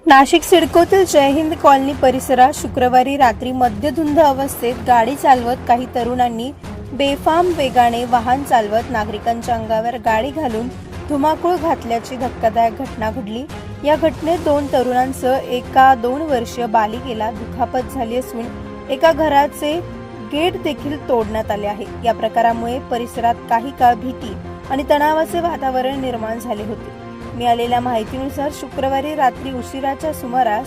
नाशिक सिडकोतील जय Hind colony परिसरात शुक्रवारी रात्री मद्यधुंद अवस्थेत गाडी चालवत काही तरुणांनी बेफाम वेगाने वाहन चालवत नागरिकांच्या अंगावर गाडी घालून धुमाकूळ घातल्याची धक्कादायक घटना घडली। या घटनेत 2 तरुणांसह एका 2 वर्षीय बालिकेला दुखापत झाली असून एका घराचे गेट देखील तोडण्यात आले आहे। या प्रकारामुळे परिसरात काही काळ भीती आणि तणावाचे वातावरण निर्माण झाले होते। मिळालेल्या माहितीनुसार शुक्रवारी रात्री उशिराच्या सुमारास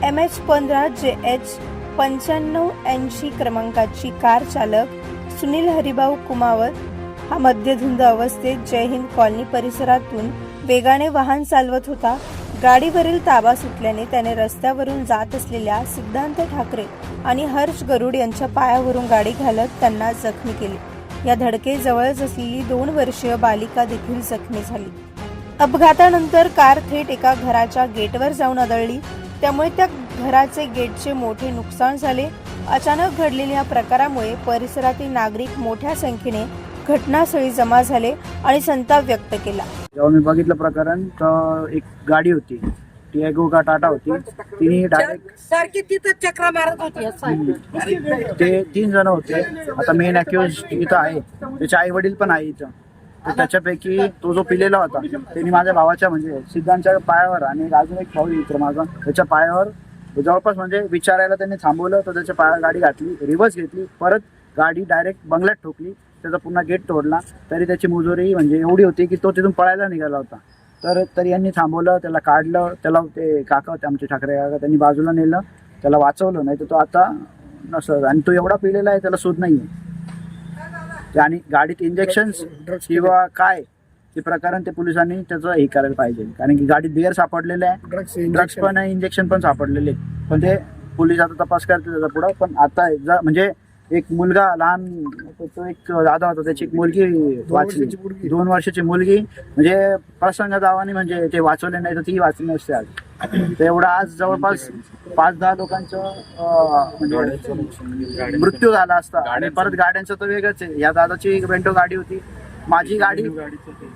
MH15 JH 9580 क्रमांकाची कार चालक सुनील हरिभाऊ कुमावत हा मद्यधुंद अवस्थेत जय हिंद कॉलनी परिसरातून वेगाने वाहन चालवत होता। गाडीवरील ताबा सुटल्याने त्याने रस्त्यावरून जात असलेल्या सिद्धांत ठाकरे आणि हर्ष गरुड यांच्या पायावरून गाडी घालत त्यांना जखमी केले। या धडकेजवळच असलेली 2 वर्षीय बालिका देखील जखमी झाली। अपघातानंतर कार थेट एका घराच्या गेटवर जाऊन आदळली, त्यामुळे त्या घराचे गेटचे मोठे नुकसान झाले। अचानक घडलेल्या या प्रकारामुळे परिसरातील नागरिक मोठ्या संख्येने घटनास्थळी जमा झाले आणि संताप व्यक्त केला। जेव्हा मी बघितलं प्रकरण तर एक गाडी होती, टियागो का टाटा होती, तिने डायरेक्ट सारखी तिथं चक्रा मारत होती। ते 3 जण होते। आता मेन अक्युज इथं आहे, त्याचे आई वडील पण आहे इथं। तर त्याच्यापैकी तो जो पिलेला होता त्यांनी माझ्या भावाच्या म्हणजे सिद्धांच्या पायावर आणि अजून एक भाऊ इथं माझा त्याच्या पायावर जवळपास म्हणजे विचारायला त्यांनी थांबवलं, तर त्याच्या पायावर गाडी घातली, रिव्हर्स घेतली, परत गाडी डायरेक्ट बंगल्यात ठोकली, त्याचा पुन्हा गेट तोडला। तरी त्याची मुजोरी म्हणजे एवढी होती की तो तिथून पळायला निघाला होता। तर यांनी थांबवलं, त्याला काढलं, त्याला ते काका होते आमचे ठाकरे काका, त्यांनी बाजूला नेलं, त्याला वाचवलं, नाही तर तो आता नसत। आणि तो एवढा पिलेला आहे, त्याला शोध नाहीये। आणि गाडीत इंजेक्शन किंवा काय ते प्रकरण ते पोलिसांनी त्याचं हे करायला पाहिजे, कारण की गाडीत बिअर सापडलेले आहे, ड्रग्स पण आहे, इंजेक्शन पण सापडलेले, पण ते पोलीस आता तपास करतील त्याचा पुढं। पण आता म्हणजे एक मुलगा लहान तो एक दादा होता, त्याची एक मुलगी वाचली, 2 वर्षाची मुलगी, म्हणजे प्रसंग जावानी म्हणजे ते वाचवले नाही तर ती वाचली नसते आज। तर एवढा आज जवळपास 5-10 लोकांचं म्हणजे मृत्यू झाला असता। आणि परत गाड्यांचं तर वेगळंच आहे। या दादाची वेंटो गाडी होती, माझी गाडी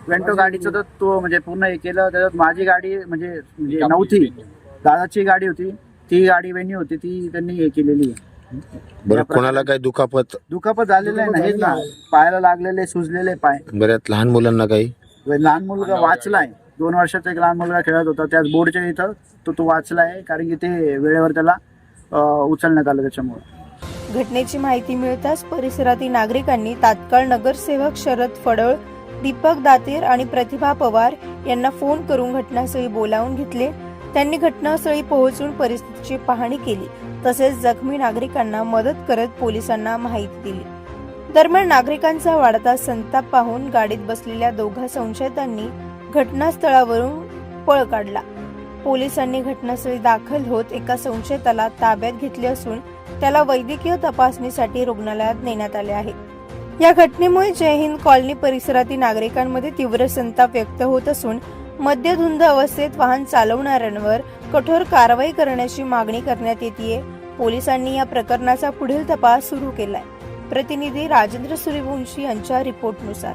वेंटो गाडीचं तर तो म्हणजे पूर्ण हे केलं, त्याच्यात माझी गाडी म्हणजे नव्हती, दादाची गाडी होती, ती गाडी वेणी होती, ती त्यांनी हे केलेली आहे। बरं, कोणाला काही दुखापत झालेलं आहे ना, हेच ना, पायाला लागलेले, सुजलेले पाय। बऱ्याच लहान मुलांना काही लहान मुलगा वाचलाय, 2 वर्षाचा एक लहान मुलगा खेळत होता त्याच बोर्डच्या इथं, तो वाचलाय, कारण की ते वेळेवर त्याला उचलण्यात आलं त्याच्यामुळे। घटनेची माहिती मिळताच परिसरातील नागरिकांनी तात्काळ नगरसेवक शरद फडळ, दीपक दातीर आणि प्रतिभा पवार यांना फोन करून घटनास्थळी बोलावून घेतले। त्यांनी घटनास्थळी पोहोचून परिस्थितीची पाहणी केली, तसेच जखमी नागरिकांना मदत करत पोलिसांना माहिती दिली। दरम्यान नागरिकांचा वाढता संताप पाहून गाडीत बसलेल्या 2 संशयितांनी घटनास्थळावरून पळ काढला। पोलिसांनी घटनास्थळी दाखल होत एका संशयिताला ताब्यात घेतले असून त्याला वैद्यकीय तपासणीसाठी रुग्णालयात नेण्यात आले आहे। या घटनेमुळे जय हिंद कॉलनी परिसरातील नागरिकांमध्ये तीव्र संताप व्यक्त होत असून मद्यधुंद अवस्थेत वाहन चालवणाऱ्यांवर कठोर कारवाई करण्याची मागणी करण्यात येते। पोलिसांनी या प्रकरणाचा पुढील तपास सुरू केलाय। प्रतिनिधी राजेंद्र सूर्यवंशी यांच्या रिपोर्टनुसार।